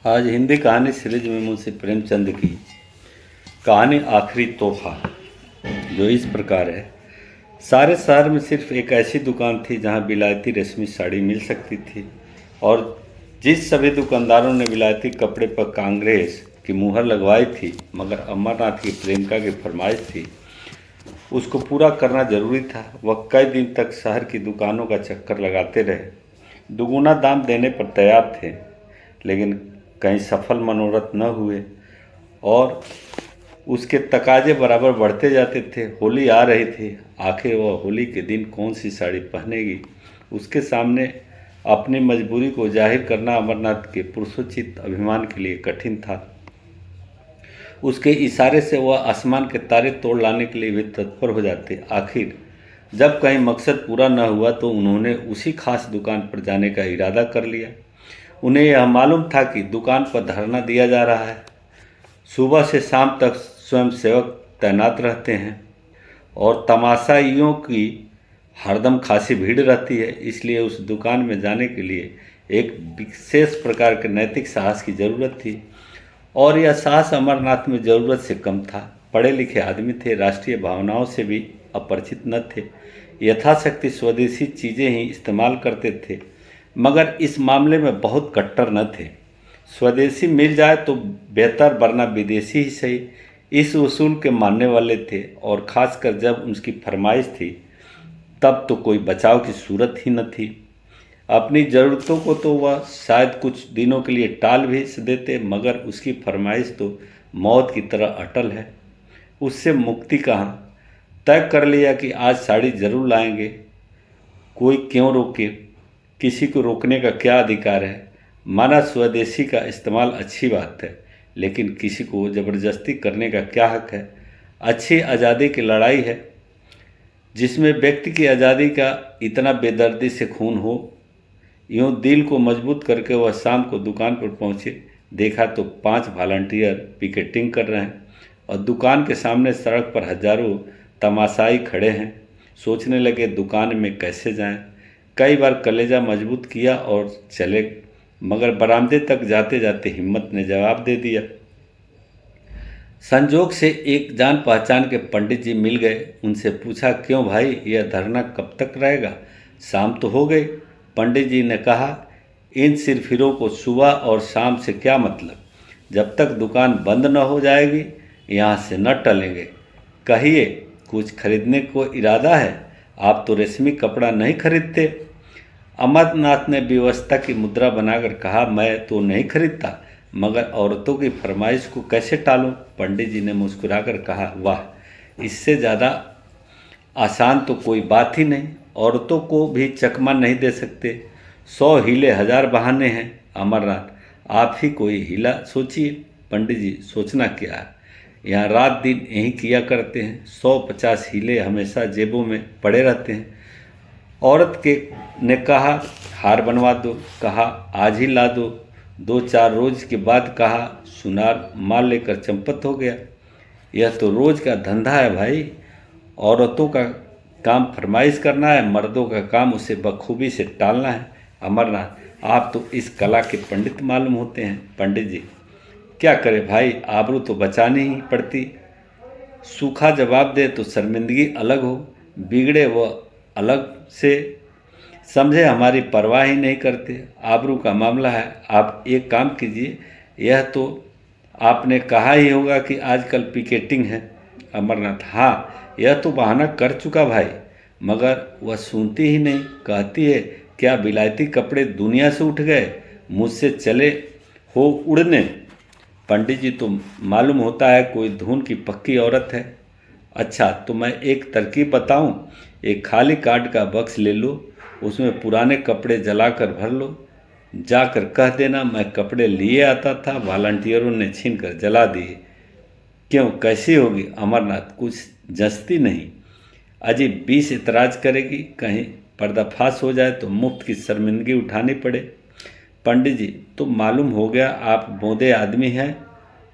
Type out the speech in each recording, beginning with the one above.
आज हिंदी कहानी सीरीज में मुंशी प्रेमचंद की कहानी आखिरी तोहफा जो इस प्रकार है। सारे शहर में सिर्फ एक ऐसी दुकान थी जहां विलायती रेशमी साड़ी मिल सकती थी, और जिस सभी दुकानदारों ने विलायती कपड़े पर कांग्रेस की मुहर लगवाई थी, मगर अमरनाथ की प्रेमिका की फरमाइश थी, उसको पूरा करना जरूरी था। वह कई दिन तक शहर की दुकानों का चक्कर लगाते रहे, दुगुना दाम देने पर तैयार थे, लेकिन कहीं सफल मनोरथ न हुए और उसके तकाजे बराबर बढ़ते जाते थे। होली आ रही थी, आखिर वह होली के दिन कौन सी साड़ी पहनेगी? उसके सामने अपनी मजबूरी को जाहिर करना अमरनाथ के पुरुषोचित अभिमान के लिए कठिन था। उसके इशारे से वह आसमान के तारे तोड़ लाने के लिए भी तत्पर हो जाते। आखिर जब कहीं मकसद पूरा न हुआ तो उन्होंने उसी खास दुकान पर जाने का इरादा कर लिया। उन्हें यह मालूम था कि दुकान पर धरना दिया जा रहा है, सुबह से शाम तक स्वयंसेवक तैनात रहते हैं और तमाशाइयों की हरदम खासी भीड़ रहती है। इसलिए उस दुकान में जाने के लिए एक विशेष प्रकार के नैतिक साहस की ज़रूरत थी, और यह साहस अमरनाथ में ज़रूरत से कम था। पढ़े लिखे आदमी थे, राष्ट्रीय भावनाओं से भी अपरिचित न थे, यथाशक्ति स्वदेशी चीज़ें ही इस्तेमाल करते थे, मगर इस मामले में बहुत कट्टर न थे। स्वदेशी मिल जाए तो बेहतर, वरना विदेशी ही सही, इस उसूल के मानने वाले थे। और ख़ासकर जब उसकी फरमाइश थी, तब तो कोई बचाव की सूरत ही न थी। अपनी ज़रूरतों को तो वह शायद कुछ दिनों के लिए टाल भी देते, मगर उसकी फरमाइश तो मौत की तरह अटल है। उससे मुक्ति कहाँ? तय कर लिया कि आज साड़ी जरूर लाएंगे। कोई क्यों रोके? किसी को रोकने का क्या अधिकार है? माना स्वदेशी का इस्तेमाल अच्छी बात है, लेकिन किसी को ज़बरदस्ती करने का क्या हक है? अच्छी आज़ादी की लड़ाई है, जिसमें व्यक्ति की आज़ादी का इतना बेदर्दी से खून हो। यूँ दिल को मजबूत करके वह शाम को दुकान पर पहुँचे। देखा तो 5 वॉलंटियर पिकेटिंग कर रहे हैं और दुकान के सामने सड़क पर हजारों तमाशाई खड़े हैं। सोचने लगे दुकान में कैसे जाएं। कई बार कलेजा मजबूत किया और चले, मगर बरामदे तक जाते जाते हिम्मत ने जवाब दे दिया। संजोग से एक जान पहचान के पंडित जी मिल गए। उनसे पूछा, क्यों भाई, यह धरना कब तक रहेगा? शाम तो हो गई। पंडित जी ने कहा, इन सिरफिरों को सुबह और शाम से क्या मतलब? जब तक दुकान बंद न हो जाएगी यहाँ से न टलेंगे। कहिए, कुछ खरीदने को इरादा है? आप तो रेशमी कपड़ा नहीं खरीदते। अमरनाथ ने विवशता की मुद्रा बनाकर कहा, मैं तो नहीं खरीदता, मगर औरतों की फरमाइश को कैसे टालूं? पंडित जी ने मुस्कुराकर कहा, वाह, इससे ज़्यादा आसान तो कोई बात ही नहीं। औरतों को भी चकमा नहीं दे सकते। 100 हीले 1000 बहाने हैं। अमरनाथ, आप ही कोई हीला सोचिए। पंडित जी, सोचना क्या है, यहाँ रात दिन यही किया करते हैं। 150 हीले हमेशा जेबों में पड़े रहते हैं। औरत के ने कहा, हार बनवा दो। कहा, आज ही ला दो। 2-4 रोज के बाद कहा, सुनार माल लेकर चंपत हो गया। यह तो रोज का धंधा है भाई। औरतों का काम फरमाइश करना है, मर्दों का काम उसे बखूबी से टालना है। अमरनाथ, आप तो इस कला के पंडित मालूम होते हैं। पंडित जी, क्या करे भाई, आबरू तो बचानी ही पड़ती। सूखा जवाब दे तो शर्मिंदगी अलग हो, बिगड़े वो अलग से। समझे, हमारी परवाह ही नहीं करते। आबरू का मामला है। आप एक काम कीजिए, यह तो आपने कहा ही होगा कि आजकल पिकेटिंग है। अमरनाथ, हाँ, यह तो बहाना कर चुका भाई, मगर वह सुनती ही नहीं। कहती है, क्या विलायती कपड़े दुनिया से उठ गए, मुझसे चले हो उड़ने? पंडित जी, तो मालूम होता है कोई धुन की पक्की औरत है। अच्छा, तो मैं एक तरकीब बताऊं। एक खाली कार्ड का बक्स ले लो, उसमें पुराने कपड़े जलाकर भर लो। जाकर कह देना, मैं कपड़े लिए आता था, वॉलंटियरों ने छीन कर जला दिए। क्यों, कैसी होगी? अमरनाथ, कुछ जचती नहीं। अजी 20 इतराज करेगी, कहीं पर्दाफाश हो जाए तो मुफ्त की शर्मिंदगी उठानी पड़े। पंडित जी, तो मालूम हो गया आप बोंदे आदमी हैं,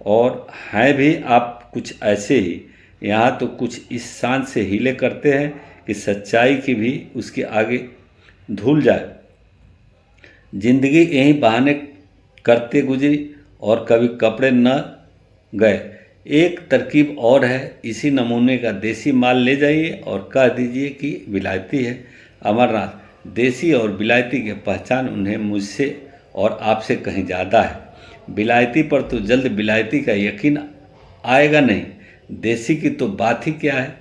और हैं भी आप कुछ ऐसे ही। यहाँ तो कुछ इस शान से हीले करते हैं कि सच्चाई की भी उसके आगे धुल जाए। जिंदगी यही बहाने करते गुजरी, और कभी कपड़े न गए। एक तरकीब और है, इसी नमूने का देसी माल ले जाइए और कह दीजिए कि विलायती है। अमरनाथ, देसी और विलायती की पहचान उन्हें मुझसे और आपसे कहीं ज़्यादा है। विलायती पर तो जल्द विलायती का यकीन आएगा नहीं, देसी की तो बात ही क्या है।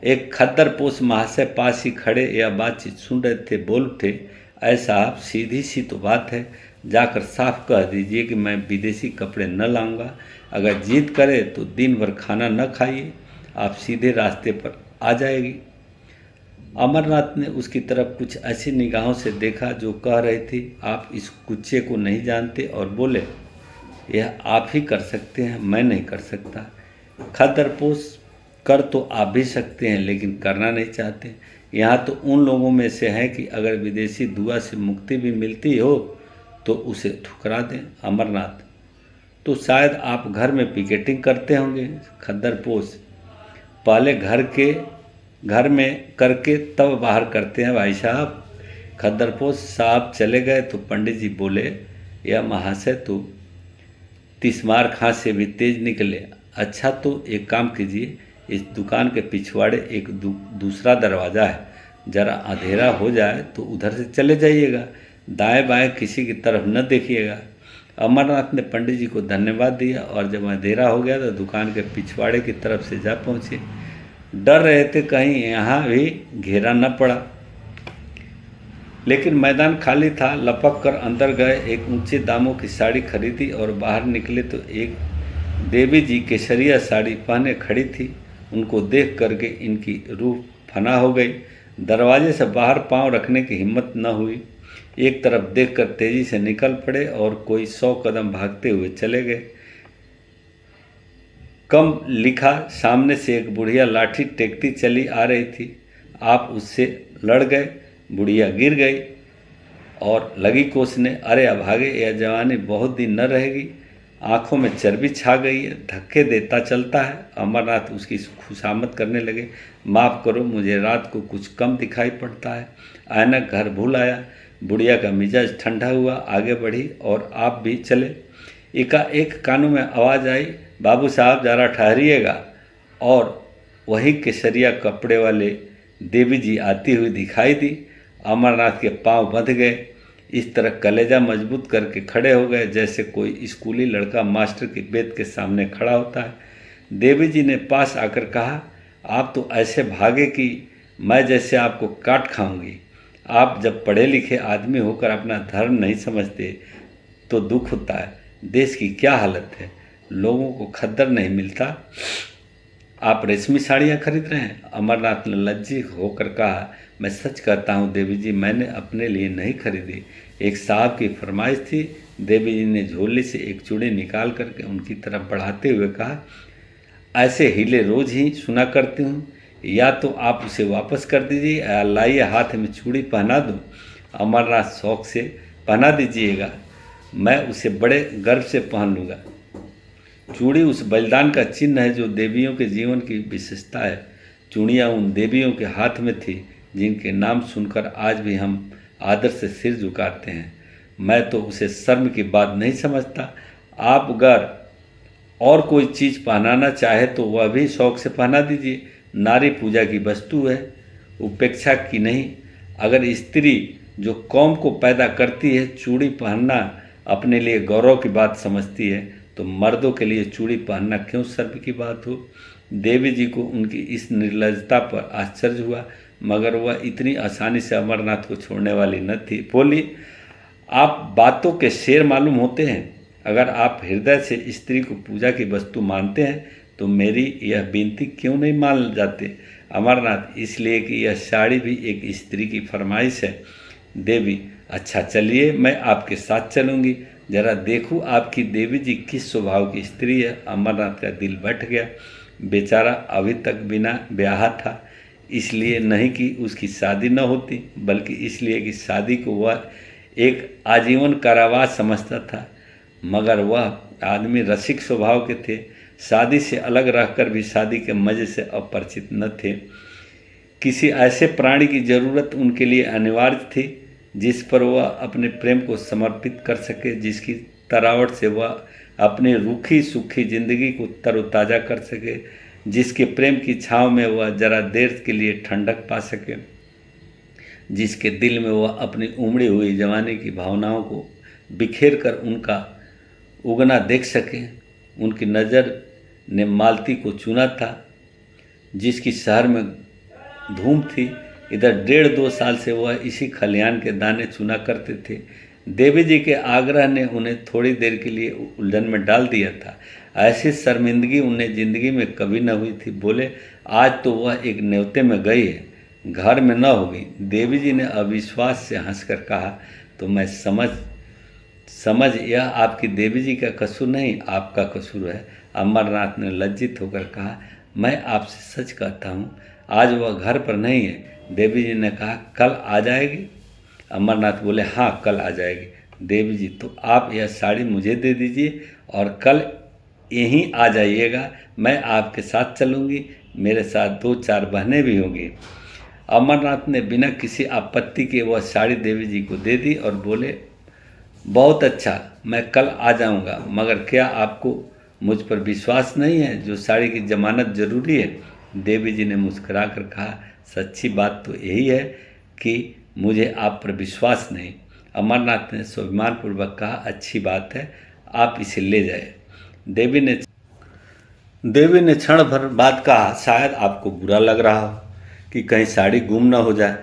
एक खद्दरपोश महाशय पास ही खड़े यह बातचीत सुन रहे थे, बोल उठे, ऐसा आप सीधी सी तो बात है, जाकर साफ कह दीजिए कि मैं विदेशी कपड़े न लाऊंगा। अगर जिद करे तो दिन भर खाना न खाइए, आप सीधे रास्ते पर आ जाएगी। अमरनाथ ने उसकी तरफ कुछ ऐसी निगाहों से देखा जो कह रही थी, आप इस कुच्चे को नहीं जानते, और बोले, यह आप ही कर सकते हैं, मैं नहीं कर सकता। खद्दरपोश कर तो आप भी सकते हैं, लेकिन करना नहीं चाहते। यहाँ तो उन लोगों में से हैं कि अगर विदेशी दुआ से मुक्ति भी मिलती हो तो उसे ठुकरा दें। अमरनाथ, तो शायद आप घर में पिकेटिंग करते होंगे। खद्दरपोश, पहले घर में करके तब बाहर करते हैं भाई साहब। खद्दरपोश साहब चले गए तो पंडित जी बोले, यह महाशय तो तिस्मार खां से भी तेज निकले। अच्छा, तो एक काम कीजिए, इस दुकान के पिछवाड़े एक दूसरा दरवाज़ा है, ज़रा अंधेरा हो जाए तो उधर से चले जाइएगा, दाएं बाएं किसी की तरफ न देखिएगा। अमरनाथ ने पंडित जी को धन्यवाद दिया और जब अंधेरा हो गया तो दुकान के पिछवाड़े की तरफ से जा पहुँचे। डर रहे थे कहीं यहाँ भी घेरा न पड़ा, लेकिन मैदान खाली था। लपक कर अंदर गए, एक ऊंचे दामों की साड़ी खरीदी और बाहर निकले तो एक देवी जी केसरिया साड़ी पहने खड़ी थी। उनको देख करके इनकी रूह फना हो गई। दरवाजे से बाहर पांव रखने की हिम्मत न हुई। एक तरफ देखकर तेजी से निकल पड़े और कोई 100 कदम भागते हुए चले गए। कम लिखा, सामने से एक बुढ़िया लाठी टेकती चली आ रही थी। आप उससे लड़ गए, बुढ़िया गिर गई और लगी कोसने, अरे अभागे, यह जवानी बहुत दिन न रहेगी, आंखों में चर्बी छा गई है, धक्के देता चलता है। अमरनाथ उसकी खुशामद करने लगे, माफ़ करो, मुझे रात को कुछ कम दिखाई पड़ता है, ऐनक घर भूल आया। बुढ़िया का मिजाज ठंडा हुआ, आगे बढ़ी और आप भी चले। एकाएक कानों में आवाज़ आई, बाबू साहब ज़रा ठहरिएगा, और वही केसरिया कपड़े वाले देवी जी आती हुई दिखाई दी। अमरनाथ के पांव बंध गए, इस तरह कलेजा मजबूत करके खड़े हो गए जैसे कोई स्कूली लड़का मास्टर के बेद के सामने खड़ा होता है। देवी जी ने पास आकर कहा, आप तो ऐसे भागे कि मैं जैसे आपको काट खाऊंगी। आप जब पढ़े लिखे आदमी होकर अपना धर्म नहीं समझते तो दुख होता है। देश की क्या हालत है, लोगों को खद्दर नहीं मिलता, आप रेशमी साड़ियाँ खरीद रहे हैं। अमरनाथ ने लज्जित होकर कहा, मैं सच कहता हूँ देवी जी, मैंने अपने लिए नहीं खरीदी, एक साहब की फरमाइश थी। देवी जी ने झोले से एक चूड़ी निकाल करके उनकी तरफ बढ़ाते हुए कहा, ऐसे हीले रोज ही सुना करती हूँ, या तो आप उसे वापस कर दीजिए या लाइए हाथ में चूड़ी पहना दूँ। अमरनाथ शौक से, पहना दीजिएगा, मैं उसे बड़े गर्व से पहन लूँगा। चूड़ी उस बलिदान का चिन्ह है जो देवियों के जीवन की विशेषता है। चूड़ियाँ उन देवियों के हाथ में थी जिनके नाम सुनकर आज भी हम आदर से सिर झुकाते हैं। मैं तो उसे शर्म की बात नहीं समझता। आप अगर और कोई चीज़ पहनाना चाहे तो वह भी शौक से पहना दीजिए, नारी पूजा की वस्तु है, उपेक्षा की नहीं। अगर स्त्री जो कौम को पैदा करती है चूड़ी पहनना अपने लिए गौरव की बात समझती है, तो मर्दों के लिए चूड़ी पहनना क्यों शर्म की बात हो। देवी जी को उनकी इस निर्लजता पर आश्चर्य हुआ, मगर वह इतनी आसानी से अमरनाथ को छोड़ने वाली न थी। बोली, आप बातों के शेर मालूम होते हैं। अगर आप हृदय से स्त्री को पूजा की वस्तु मानते हैं तो मेरी यह विनती क्यों नहीं मान जाते। अमरनाथ, इसलिए कि यह साड़ी भी एक स्त्री की फरमाइश है। देवी, अच्छा चलिए, मैं आपके साथ चलूँगी, जरा देखूँ आपकी देवी जी किस स्वभाव की स्त्री है। अमरनाथ का दिल बैठ गया। बेचारा अभी तक बिना ब्याह था, इसलिए नहीं कि उसकी शादी न होती, बल्कि इसलिए कि शादी को वह एक आजीवन कारावास समझता था। मगर वह आदमी रसिक स्वभाव के थे, शादी से अलग रहकर भी शादी के मज़े से अपरिचित न थे। किसी ऐसे प्राणी की ज़रूरत उनके लिए अनिवार्य थी जिस पर वह अपने प्रेम को समर्पित कर सके, जिसकी तरावट से वह अपनी रूखी सूखी जिंदगी को तरोताज़ा कर सके, जिसके प्रेम की छाँव में वह जरा देर के लिए ठंडक पा सके, जिसके दिल में वह अपनी उमड़ी हुई जवानी की भावनाओं को बिखेर कर उनका उगना देख सके। उनकी नज़र ने मालती को चुना था, जिसकी शहर में धूम थी। इधर 1.5-2 साल से वह इसी खलियान के दाने चुना करते थे। देवी जी के आग्रह ने उन्हें थोड़ी देर के लिए उलझन में डाल दिया था। ऐसी शर्मिंदगी उन्हें जिंदगी में कभी न हुई थी। बोले, आज तो वह एक न्योते में गई है, घर में न होगी। देवी जी ने अविश्वास से हंसकर कहा, तो मैं समझ यह आपकी देवी जी का कसूर नहीं, आपका कसूर है। अमरनाथ ने लज्जित होकर कहा, मैं आपसे सच कहता हूँ, आज वह घर पर नहीं है। देवी जी ने कहा, कल आ जाएगी? अमरनाथ बोले, हाँ कल आ जाएगी। देवी जी, तो आप यह साड़ी मुझे दे दीजिए और कल यहीं आ जाइएगा। मैं आपके साथ चलूँगी, मेरे साथ 2-4 बहनें भी होंगी। अमरनाथ ने बिना किसी आपत्ति के वह साड़ी देवी जी को दे दी और बोले, बहुत अच्छा, मैं कल आ जाऊँगा, मगर क्या आपको मुझ पर विश्वास नहीं है? जो साड़ी की जमानत जरूरी है। देवी जी ने मुस्कुरा कर कहा, सच्ची बात तो यही है कि मुझे आप पर विश्वास नहीं। अमरनाथ ने स्वाभिमानपूर्वक कहा, अच्छी बात है, आप इसे ले जाए। देवी ने क्षण भर बाद कहा, शायद आपको बुरा लग रहा हो कि कहीं साड़ी गुम न हो जाए,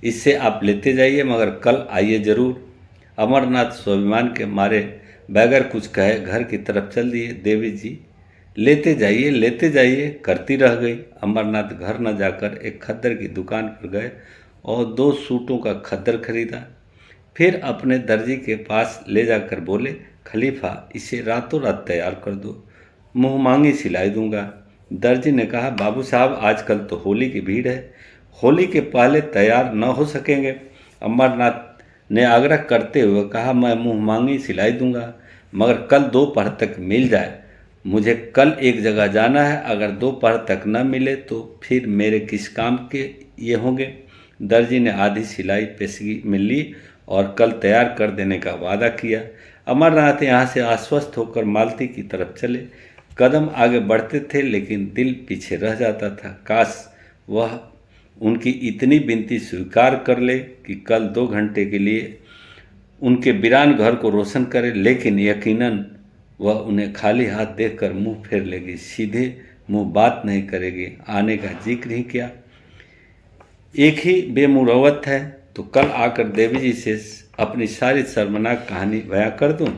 इससे आप लेते जाइए, मगर कल आइए जरूर। अमरनाथ स्वाभिमान के मारे बगैर कुछ कहे घर की तरफ चल दिए। देवी जी, लेते जाइए करती रह गई। अमरनाथ घर न जाकर एक खद्दर की दुकान पर गए और 2 सूटों का खद्दर खरीदा। फिर अपने दर्जी के पास ले जाकर बोले, खलीफा, इसे रातों रात तैयार कर दो, मुँह मांगी सिलाई दूंगा। दर्जी ने कहा, बाबू साहब, आजकल तो होली की भीड़ है, होली के पहले तैयार न हो सकेंगे। अमरनाथ ने आग्रह करते हुए कहा, मैं मुँह मांगी सिलाई दूंगा, मगर कल दोपहर तक मिल जाए। मुझे कल एक जगह जाना है, अगर दोपहर तक न मिले तो फिर मेरे किस काम के ये होंगे। दर्जी ने आधी सिलाई पेशगी में ली और कल तैयार कर देने का वादा किया। अमरनाथ यहाँ से आश्वस्त होकर मालती की तरफ चले। कदम आगे बढ़ते थे लेकिन दिल पीछे रह जाता था। काश वह उनकी इतनी विनती स्वीकार कर ले कि कल 2 घंटे के लिए उनके वीरान घर को रोशन करे, लेकिन यकीनन वह उन्हें खाली हाथ देखकर मुंह फेर लेगी, सीधे मुंह बात नहीं करेगी, आने का जिक्र ही क्या। एक ही बेमुरवत है तो कल आकर देवी जी से अपनी सारी शर्मनाक कहानी बयां कर दूं।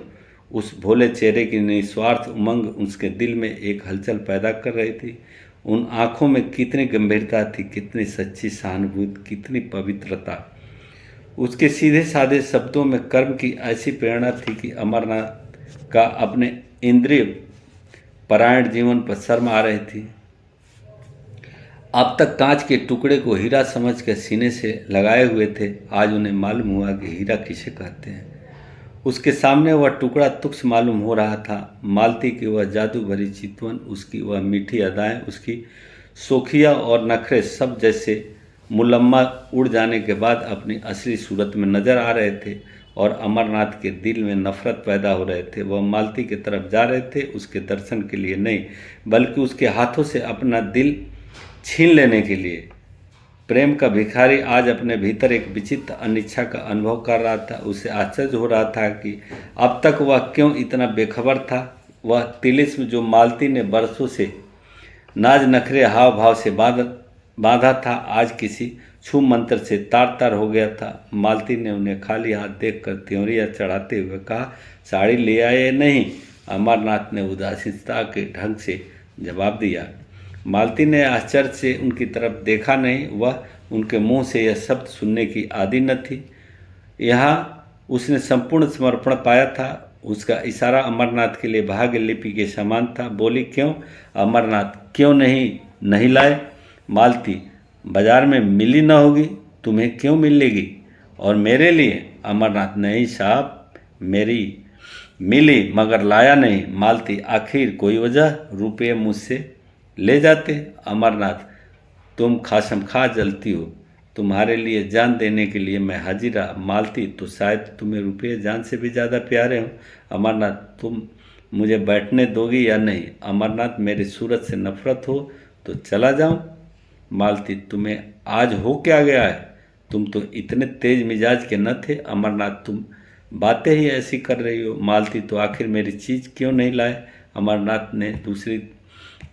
उस भोले चेहरे की निस्वार्थ उमंग उसके दिल में एक हलचल पैदा कर रही थी। उन आँखों में कितनी गंभीरता थी, कितनी सच्ची सहानुभूति, कितनी पवित्रता। उसके सीधे साधे शब्दों में कर्म की ऐसी प्रेरणा थी कि अमरनाथ का अपने इंद्रिय परायण जीवन पर शर्म आ रही थी। अब तक कांच के टुकड़े को हीरा समझकर सीने से लगाए हुए थे, आज उन्हें मालूम हुआ कि हीरा किसे कहते हैं। उसके सामने वह टुकड़ा तुच्छ मालूम हो रहा था। मालती की वह जादू भरी चितवन, उसकी वह मीठी अदाएं, उसकी शोखिया और नखरे सब जैसे मुलम्मा उड़ जाने के बाद अपनी असली सूरत में नजर आ रहे थे और अमरनाथ के दिल में नफरत पैदा हो रहे थे। वह मालती की तरफ जा रहे थे, उसके दर्शन के लिए नहीं, बल्कि उसके हाथों से अपना दिल छीन लेने के लिए। प्रेम का भिखारी आज अपने भीतर एक विचित्र अनिच्छा का अनुभव कर रहा था। उसे आश्चर्य हो रहा था कि अब तक वह क्यों इतना बेखबर था। वह तिलिस्म जो मालती ने बरसों से नाज नखरे हाव भाव से बांधा था, आज किसी छू मंत्र से तार तार हो गया था। मालती ने उन्हें खाली हाथ देखकर त्योरियाँ चढ़ाते हुए कहा, साड़ी ले आए या नहीं? अमरनाथ ने उदासीनता के ढंग से जवाब दिया। मालती ने आश्चर्य से उनकी तरफ देखा नहीं। वह उनके मुंह से यह शब्द सुनने की आदी न थी। यहाँ उसने संपूर्ण समर्पण पाया था। उसका इशारा अमरनाथ के लिए भाग्य लिपि के समान था। बोली, क्यों अमरनाथ, क्यों नहीं लाए? मालती, बाजार में मिली न होगी, तुम्हें क्यों मिलेगी? और मेरे लिए? अमरनाथ, नहीं साहब, मेरी मिली मगर लाया नहीं। मालती, आखिर कोई वजह? रुपये मुझसे ले जाते। अमरनाथ, तुम खासमखा जलती हो, तुम्हारे लिए जान देने के लिए मैं हाजिर रहा। मालती, तो शायद तुम्हें रुपये जान से भी ज़्यादा प्यारे हो। अमरनाथ, तुम मुझे बैठने दोगी या नहीं? अमरनाथ, मेरी सूरत से नफरत हो तो चला जाऊं? मालती, तुम्हें आज हो क्या गया है? तुम तो इतने तेज मिजाज के न थे। अमरनाथ, तुम बातें ही ऐसी कर रही हो। मालती, तो आखिर मेरी चीज़ क्यों नहीं लाए? अमरनाथ ने दूसरी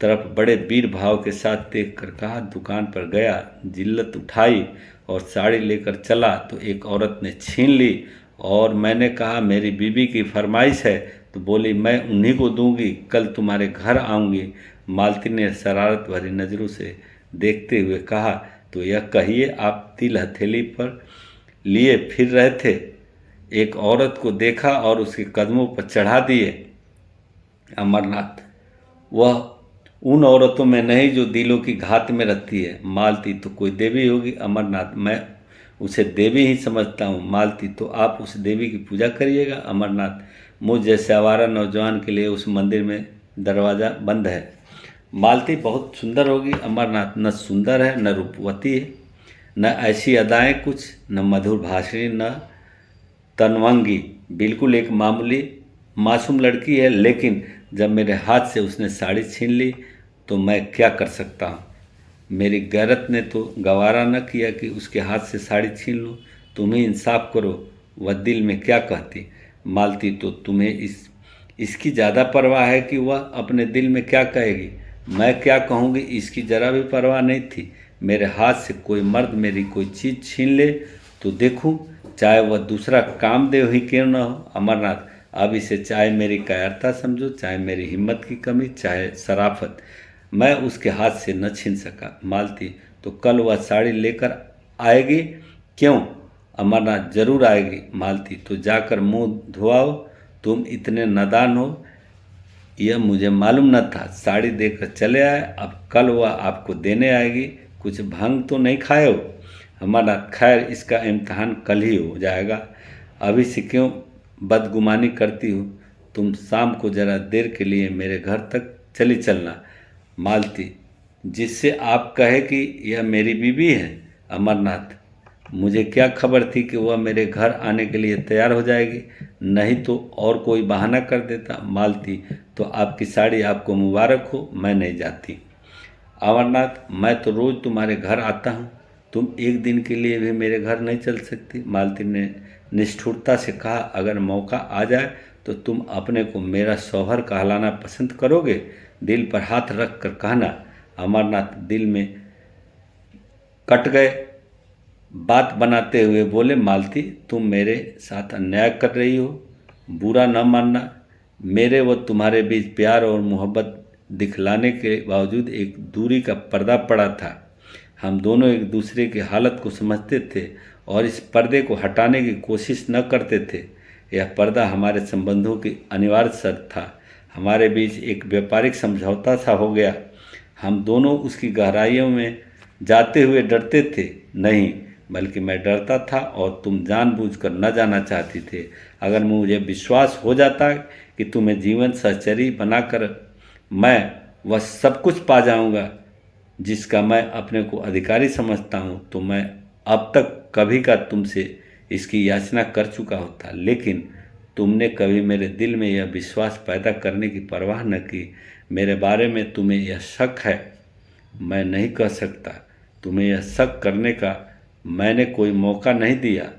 तरफ बड़े वीर भाव के साथ देख कर कहा। दुकान पर गया, जिल्लत उठाई और साड़ी लेकर चला तो एक औरत ने छीन ली और मैंने कहा मेरी बीबी की फरमाइश है तो बोली मैं उन्हीं को दूंगी, कल तुम्हारे घर आऊंगी। मालती ने शरारत भरी नज़रों से देखते हुए कहा, तो यह कहिए आप तिल हथेली पर लिए फिर रहे थे, एक औरत को देखा और उसके कदमों पर चढ़ा दिए? अमरनाथ, वह उन औरतों में नहीं जो दिलों की घात में रहती है। मालती, तो कोई देवी होगी? अमरनाथ, मैं उसे देवी ही समझता हूँ। मालती, तो आप उस देवी की पूजा करिएगा? अमरनाथ, मुझ जैसे आवारा नौजवान के लिए उस मंदिर में दरवाज़ा बंद है। मालती, बहुत सुंदर होगी। अमरनाथ, न सुंदर है, न रूपवती है, न ऐसी अदाएं कुछ, न मधुर भाषणी, न तनवंगी, बिल्कुल एक मामूली मासूम लड़की है। लेकिन जब मेरे हाथ से उसने साड़ी छीन ली तो मैं क्या कर सकता हूँ? मेरी गैरत ने तो गवारा न किया कि उसके हाथ से साड़ी छीन लूँ। तुम ही इंसाफ करो, वह दिल में क्या कहती? मालती, तो तुम्हें इसकी ज़्यादा परवाह है कि वह अपने दिल में क्या कहेगी? मैं क्या कहूँगी इसकी ज़रा भी परवाह नहीं थी। मेरे हाथ से कोई मर्द मेरी कोई चीज़ छीन ले तो देखूँ, चाहे वह दूसरा कामदेव ही क्यों न हो। अमरनाथ, अब इसे चाहे मेरी कायरता समझो, चाहे मेरी हिम्मत की कमी, चाहे शराफत, मैं उसके हाथ से न छीन सका। मालती, तो कल वह साड़ी लेकर आएगी? क्यों? अमरनाथ, जरूर आएगी। मालती, तो जाकर मुंह धुआओ, तुम इतने नादान हो यह मुझे मालूम न था। साड़ी देकर चले आए, अब कल वह आपको देने आएगी। कुछ भंग तो नहीं खाए हो? अमरनाथ, खैर इसका इम्तहान कल ही हो जाएगा, अभी से क्यों बदगुमानी करती हो? तुम शाम को जरा देर के लिए मेरे घर तक चली चलना। मालती, जिससे आप कहे कि यह मेरी बीवी है? अमरनाथ, मुझे क्या खबर थी कि वह मेरे घर आने के लिए तैयार हो जाएगी, नहीं तो और कोई बहाना कर देता। मालती, तो आपकी साड़ी आपको मुबारक हो, मैं नहीं जाती। अमरनाथ, मैं तो रोज़ तुम्हारे घर आता हूँ, तुम एक दिन के लिए भी मेरे घर नहीं चल सकती? मालती ने निष्ठुरता से कहा, अगर मौका आ जाए तो तुम अपने को मेरा शौहर कहलाना पसंद करोगे? दिल पर हाथ रख कर कहना। अमरनाथ दिल में कट गए, बात बनाते हुए बोले, मालती तुम मेरे साथ अन्याय कर रही हो, बुरा न मानना। मेरे व तुम्हारे बीच प्यार और मोहब्बत दिखलाने के बावजूद एक दूरी का पर्दा पड़ा था। हम दोनों एक दूसरे की हालत को समझते थे और इस पर्दे को हटाने की कोशिश न करते थे। यह पर्दा हमारे संबंधों की अनिवार्य शर्त था। हमारे बीच एक व्यापारिक समझौता सा हो गया। हम दोनों उसकी गहराइयों में जाते हुए डरते थे नहीं, बल्कि मैं डरता था और तुम जानबूझकर न जाना चाहती थे। अगर मुझे विश्वास हो जाता कि तुम्हें जीवन सहचरी बनाकर मैं वह सब कुछ पा जाऊंगा जिसका मैं अपने को अधिकारी समझता हूँ, तो मैं अब तक कभी का तुमसे इसकी याचना कर चुका होता। लेकिन तुमने कभी मेरे दिल में यह विश्वास पैदा करने की परवाह न की। मेरे बारे में तुम्हें यह शक है, मैं नहीं कह सकता। तुम्हें यह शक करने का मैंने कोई मौका नहीं दिया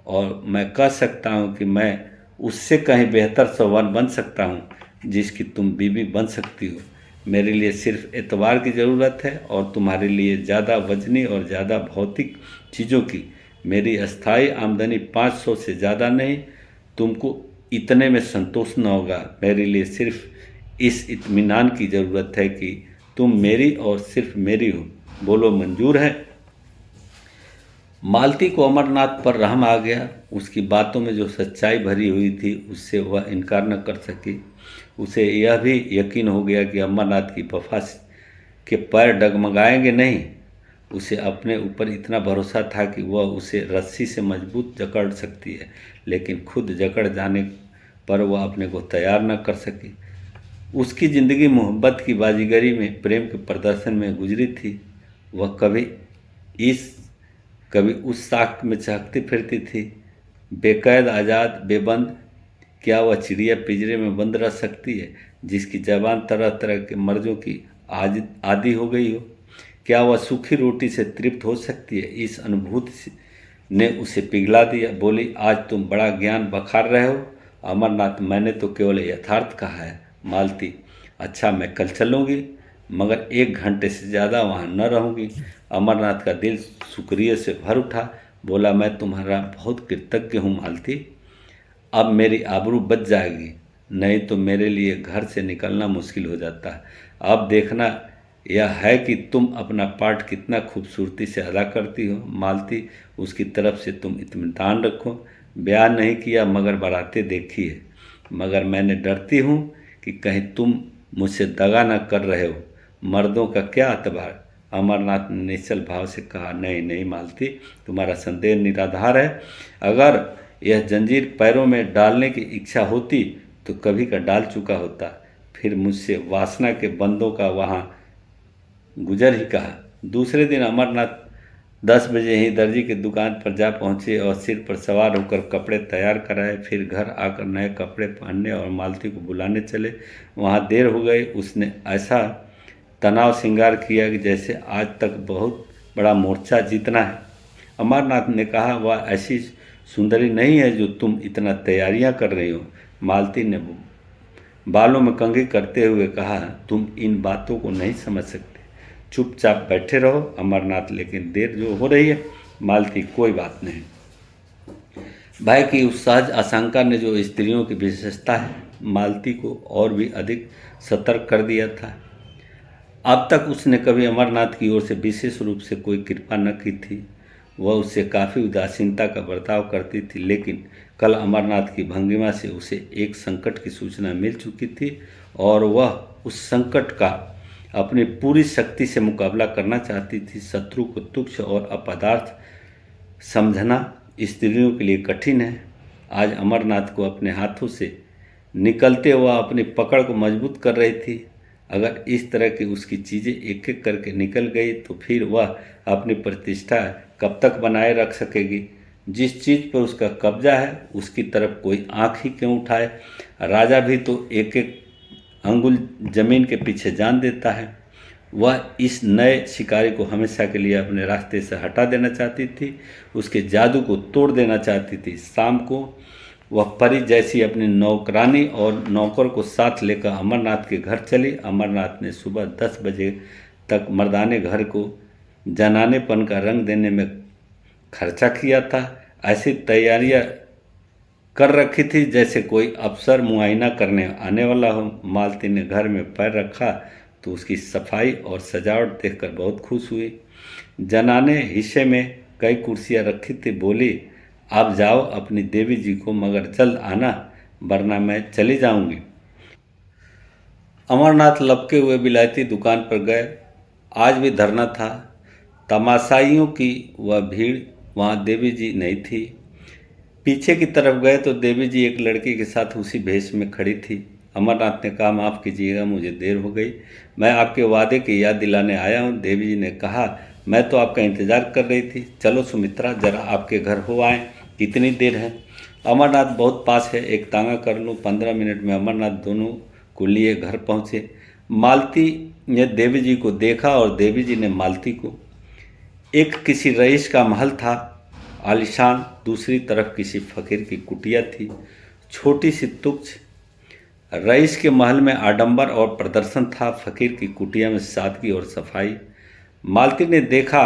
और मैं कह सकता हूँ कि मैं उससे कहीं बेहतर सौवन बन सकता हूँ जिसकी तुम बीवी बन सकती हो। मेरे लिए सिर्फ एतबार की ज़रूरत है और तुम्हारे लिए ज़्यादा वजनी और ज़्यादा भौतिक चीज़ों की। मेरी अस्थाई आमदनी 500 से ज़्यादा नहीं, तुमको इतने में संतोष न होगा। मेरे लिए सिर्फ इस इत्मीनान की ज़रूरत है कि तुम मेरी और सिर्फ मेरी हो। बोलो, मंजूर है? मालती को अमरनाथ पर रहम आ गया। उसकी बातों में जो सच्चाई भरी हुई थी उससे वह इनकार न कर सकी। उसे यह भी यकीन हो गया कि अमरनाथ की वफा के पैर डगमगाएंगे नहीं। उसे अपने ऊपर इतना भरोसा था कि वह उसे रस्सी से मजबूत जकड़ सकती है, लेकिन खुद जकड़ जाने पर वह अपने को तैयार न कर सकी। उसकी ज़िंदगी मोहब्बत की बाजीगरी में, प्रेम के प्रदर्शन में गुजरी थी। वह कभी उस साख में चहकती फिरती थी, बेकैद, आज़ाद, बेबंद क्या वह चिड़िया पिंजरे में बंद रह सकती है जिसकी जबान तरह तरह के मर्जों की आदी हो गई हो? क्या वह सूखी रोटी से तृप्त हो सकती है? इस अनुभूति ने उसे पिघला दिया। बोली, आज तुम बड़ा ज्ञान बखार रहे हो। अमरनाथ, मैंने तो केवल यथार्थ कहा है। मालती, अच्छा मैं कल चलूँगी, मगर 1 घंटे से ज़्यादा वहाँ न रहूँगी। अमरनाथ का दिल शुक्रिया से भर उठा। बोला, मैं तुम्हारा बहुत कृतज्ञ हूँ मालती। अब मेरी आबरू बच जाएगी, नहीं तो मेरे लिए घर से निकलना मुश्किल हो जाता है। अब देखना यह है कि तुम अपना पाठ कितना खूबसूरती से अदा करती हो। मालती, उसकी तरफ से तुम इत्मीनान रखो। ब्याह नहीं किया मगर बारातें देखी है, मगर मैंने डरती हूँ कि कहीं तुम मुझसे दगा न कर रहे हो। मर्दों का क्या अतबार। अमरनाथ ने निश्चल भाव से कहा, नहीं नहीं मालती, तुम्हारा संदेह निराधार है। अगर यह जंजीर पैरों में डालने की इच्छा होती तो कभी का डाल चुका होता। फिर मुझसे वासना के बंदों का वहाँ गुजर ही कहा। दूसरे दिन अमरनाथ 10 बजे ही दर्जी की दुकान पर जा पहुँचे और सिर पर सवार होकर कपड़े तैयार कराए। फिर घर आकर नए कपड़े पहनने और मालती को बुलाने चले। वहाँ देर हो गई। उसने ऐसा तनाव श्रृंगार किया कि जैसे आज तक बहुत बड़ा मोर्चा जीतना है। अमरनाथ ने कहा, वह ऐसी सुंदरी नहीं है जो तुम इतना तैयारियां कर रही हो। मालती ने बालों में कंघी करते हुए कहा, तुम इन बातों को नहीं समझ सकते। चुपचाप बैठे रहो। अमरनाथ, लेकिन देर जो हो रही है। मालती, कोई बात नहीं। भय की उस सहज आशंका ने जो स्त्रियों की विशेषता है, मालती को और भी अधिक सतर्क कर दिया था। अब तक उसने कभी अमरनाथ की ओर से विशेष रूप से कोई कृपा न की थी। वह उससे काफ़ी उदासीनता का बर्ताव करती थी, लेकिन कल अमरनाथ की भंगिमा से उसे एक संकट की सूचना मिल चुकी थी और वह उस संकट का अपनी पूरी शक्ति से मुकाबला करना चाहती थी। शत्रु को तुच्छ और अपदार्थ समझना स्त्रियों के लिए कठिन है। आज अमरनाथ को अपने हाथों से निकलते वह अपनी पकड़ को मजबूत कर रही थी। अगर इस तरह की उसकी चीज़ें एक एक करके निकल गई तो फिर वह अपनी प्रतिष्ठा कब तक बनाए रख सकेगी। जिस चीज़ पर उसका कब्जा है उसकी तरफ कोई आँख ही क्यों उठाए। राजा भी तो एक एक अंगुल जमीन के पीछे जान देता है। वह इस नए शिकारी को हमेशा के लिए अपने रास्ते से हटा देना चाहती थी, उसके जादू को तोड़ देना चाहती थी। शाम को वह परी जैसी अपनी नौकरानी और नौकर को साथ लेकर अमरनाथ के घर चली। अमरनाथ ने सुबह 10 बजे तक मर्दाने घर को जनानेपन का रंग देने में खर्चा किया था। ऐसी तैयारियां कर रखी थी जैसे कोई अफसर मुआयना करने आने वाला हो। मालती ने घर में पैर रखा तो उसकी सफाई और सजावट देखकर बहुत खुश हुई। जनाने हिस्से में कई कुर्सियां रखी थी। बोली, आप जाओ अपनी देवी जी को, मगर जल्द आना वरना मैं चली जाऊंगी। अमरनाथ लपके हुए बिलायती दुकान पर गए। आज भी धरना था। तमाशाइयों की वह भीड़, वहाँ देवी जी नहीं थी। पीछे की तरफ गए तो देवी जी एक लड़की के साथ उसी भेष में खड़ी थी। अमरनाथ ने कहा, माफ़ कीजिएगा, मुझे देर हो गई, मैं आपके वादे की याद दिलाने आया हूँ। देवी जी ने कहा, मैं तो आपका इंतज़ार कर रही थी। चलो सुमित्रा, जरा आपके घर हो आए। कितनी देर है? अमरनाथ, बहुत पास है, एक तांगा कर लूँ। 15 मिनट में अमरनाथ दोनों को लिए घर पहुँचे। मालती ने देवी जी को देखा और देवी जी ने मालती को। एक किसी रईस का महल था आलिशान, दूसरी तरफ किसी फकीर की कुटिया थी, छोटी सी तुच्छ। रईस के महल में आडंबर और प्रदर्शन था, फकीर की कुटिया में सादगी और सफाई। मालती ने देखा,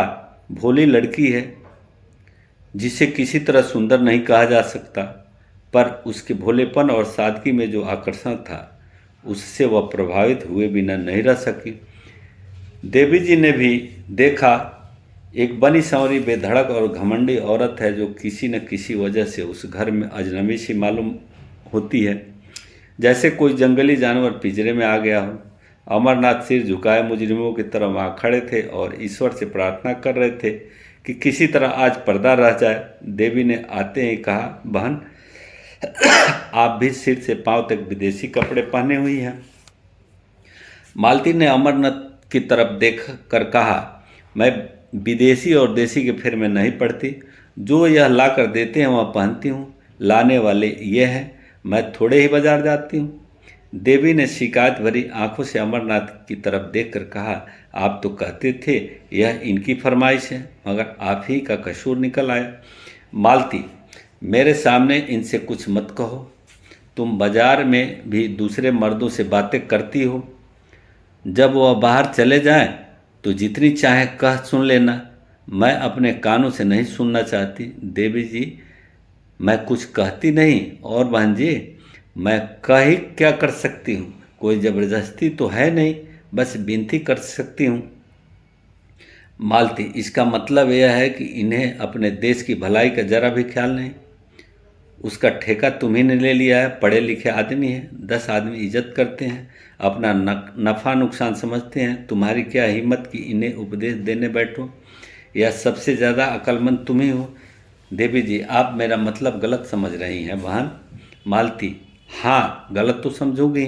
भोली लड़की है जिसे किसी तरह सुंदर नहीं कहा जा सकता, पर उसके भोलेपन और सादगी में जो आकर्षण था उससे वह प्रभावित हुए बिना नहीं रह सकी। देवी जी ने भी देखा, एक बनी संवरी बेधड़क और घमंडी औरत है जो किसी न किसी वजह से उस घर में अजनबी सी मालूम होती है, जैसे कोई जंगली जानवर पिंजरे में आ गया हो। अमरनाथ सिर झुकाए मुजरिमों की तरह वहाँ खड़े थे और ईश्वर से प्रार्थना कर रहे थे कि किसी तरह आज पर्दा रह जाए। देवी ने आते ही कहा, बहन, आप भी सिर से पांव तक विदेशी कपड़े पहने हुई हैं। मालती ने अमरनाथ की तरफ देख कर कहा, मैं विदेशी और देसी के फेर में नहीं पड़ती, जो यह ला कर देते हैं वह पहनती हूँ। लाने वाले ये हैं। मैं थोड़े ही बाजार जाती हूँ। देवी ने शिकायत भरी आंखों से अमरनाथ की तरफ देखकर कहा, आप तो कहते थे यह इनकी फरमाइश है, मगर आप ही का कसूर निकल आया। मालती, मेरे सामने इनसे कुछ मत कहो। तुम बाजार में भी दूसरे मर्दों से बातें करती हो। जब वह बाहर चले जाएं तो जितनी चाहे कह सुन लेना। मैं अपने कानों से नहीं सुनना चाहती। देवी जी, मैं कुछ कहती नहीं। और बहन जी, मैं कह ही क्या कर सकती हूँ? कोई ज़बरदस्ती तो है नहीं, बस विनती कर सकती हूँ। मालती, इसका मतलब यह है कि इन्हें अपने देश की भलाई का जरा भी ख्याल नहीं। उसका ठेका तुम्ही ने ले लिया है। पढ़े लिखे आदमी हैं, 10 आदमी इज्जत करते हैं, अपना नफ़ा नुकसान समझते हैं। तुम्हारी क्या हिम्मत कि इन्हें उपदेश देने बैठो? यह सबसे ज़्यादा अक्लमंद तुम ही हो। देवी जी, आप मेरा मतलब गलत समझ रही हैं बहन। मालती, हाँ, गलत तो समझोगी।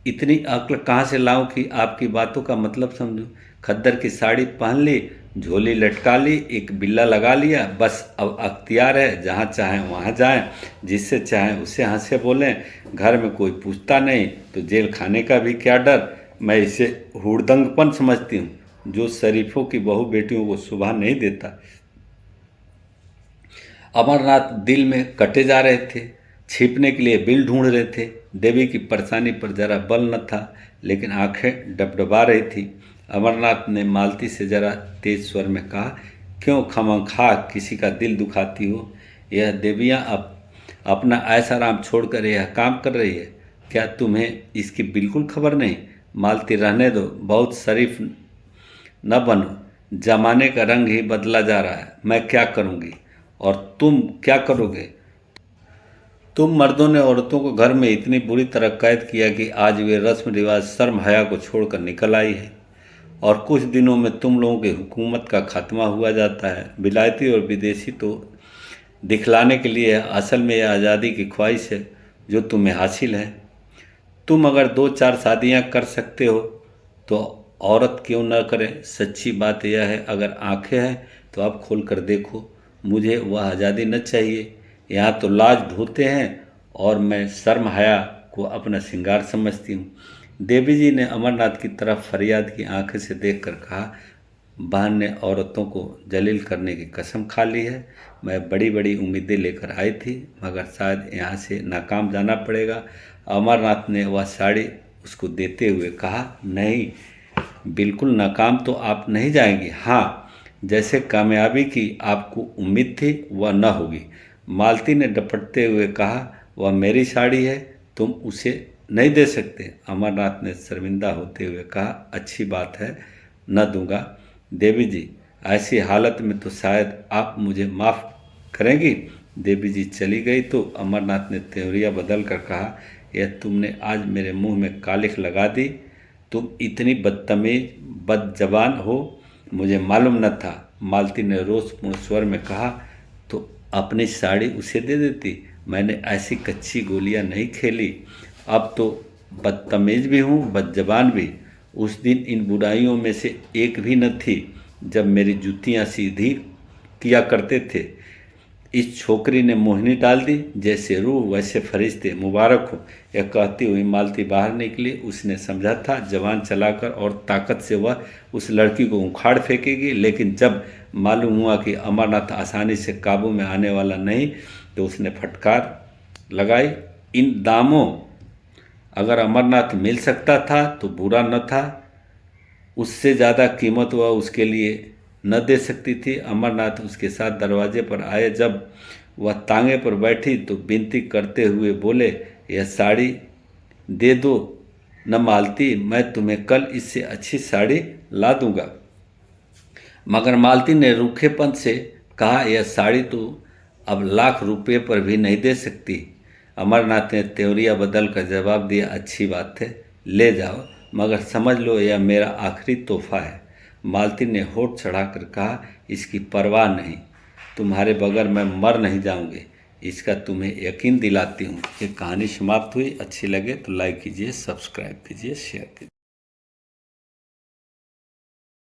इतनी अक्ल कहाँ से लाऊं कि आपकी बातों का मतलब समझूं? खद्दर की साड़ी पहन ली, झोली लटका ली, एक बिल्ला लगा लिया, बस अब अख्तियार है, जहाँ चाहें वहाँ जाएं, जिससे चाहें उससे हंसे बोलें। घर में कोई पूछता नहीं तो जेल खाने का भी क्या डर? मैं इसे हुड़दंगपन समझती हूँ, जो शरीफों की बहू बेटियों को शोभा नहीं देता। अमरनाथ दिल में कटे जा रहे थे, छिपने के लिए बिल ढूंढ रहे थे। देवी की परेशानी पर जरा बल न था, लेकिन आंखें डबडबा रही थी। अमरनाथ ने मालती से जरा तेज स्वर में कहा, क्यों खामखा किसी का दिल दुखाती हो? यह देवियाँ अपना ऐसा आराम छोड़कर यह काम कर रही है, क्या तुम्हें इसकी बिल्कुल खबर नहीं? मालती, रहने दो, बहुत शरीफ न बनो। जमाने का रंग ही बदला जा रहा है। मैं क्या करूँगी और तुम क्या करोगे? तुम मर्दों ने औरतों को घर में इतनी बुरी तरह कैद किया कि आज वे रस्म रिवाज शर्म हया को छोड़कर निकल आई है, और कुछ दिनों में तुम लोगों की हुकूमत का खात्मा हुआ जाता है। विलायती और विदेशी तो दिखलाने के लिए है, असल में यह आज़ादी की ख्वाहिश है जो तुम्हें हासिल है। तुम अगर 2-4 शादियां कर सकते हो तो औरत क्यों न करे? सच्ची बात यह है, अगर आंखें हैं तो आप खोल कर देखो। मुझे वह आज़ादी न चाहिए। यहाँ तो लाज ढोते हैं और मैं शर्म हया को अपना श्रृंगार समझती हूँ। देवी जी ने अमरनाथ की तरफ फरियाद की आंखें से देखकर कहा, बहन ने औरतों को जलील करने की कसम खा ली है। मैं बड़ी बड़ी उम्मीदें लेकर आई थी, मगर शायद यहाँ से नाकाम जाना पड़ेगा। अमरनाथ ने वह साड़ी उसको देते हुए कहा, नहीं, बिल्कुल नाकाम तो आप नहीं जाएंगी। हाँ, जैसे कामयाबी की आपको उम्मीद थी वह न होगी। मालती ने डपटते हुए कहा, वह मेरी साड़ी है, तुम उसे नहीं दे सकते। अमरनाथ ने शर्मिंदा होते हुए कहा, अच्छी बात है, न दूंगा। देवी जी, ऐसी हालत में तो शायद आप मुझे माफ़ करेंगी। देवी जी चली गई तो अमरनाथ ने त्योरिया बदल कर कहा, यह तुमने आज मेरे मुंह में कालिख लगा दी। तुम इतनी बदतमीज बदजबान हो, मुझे मालूम न था। मालती ने रोषपूर्ण स्वर में कहा, तो अपनी साड़ी उसे दे देती। मैंने ऐसी कच्ची गोलियां नहीं खेली। अब तो बदतमीज भी हूँ, बदजबान भी। उस दिन इन बुराइयों में से एक भी न थी जब मेरी जूतियाँ सीधी किया करते थे। इस छोकरी ने मोहिनी डाल दी, जैसे रूह वैसे फरिश्ते, मुबारक हो। यह कहती हुई मालती बाहर निकली। उसने समझा था जवान चलाकर और ताकत से वह उस लड़की को उखाड़ फेंकेगी, लेकिन जब मालूम हुआ कि अमरनाथ आसानी से काबू में आने वाला नहीं, तो उसने फटकार लगाई, इन दामों अगर अमरनाथ मिल सकता था तो बुरा न था। उससे ज़्यादा कीमत वह उसके लिए न दे सकती थी। अमरनाथ उसके साथ दरवाजे पर आए। जब वह तांगे पर बैठी तो विनती करते हुए बोले, यह साड़ी दे दो न मालती, मैं तुम्हें कल इससे अच्छी साड़ी ला दूंगा। मगर मालती ने रूखेपन से कहा, यह साड़ी तो अब लाख रुपये पर भी नहीं दे सकती। अमरनाथ ने त्योरिया बदल कर जवाब दिया, अच्छी बात है, ले जाओ, मगर समझ लो यह मेरा आखिरी तोहफा है। मालती ने होठ चढ़ाकर कहा, इसकी परवाह नहीं, तुम्हारे बगैर मैं मर नहीं जाऊंगी, इसका तुम्हें यकीन दिलाती हूँ। ये कहानी समाप्त हुई। अच्छी लगे तो लाइक कीजिए, सब्सक्राइब कीजिए, शेयर कीजिए।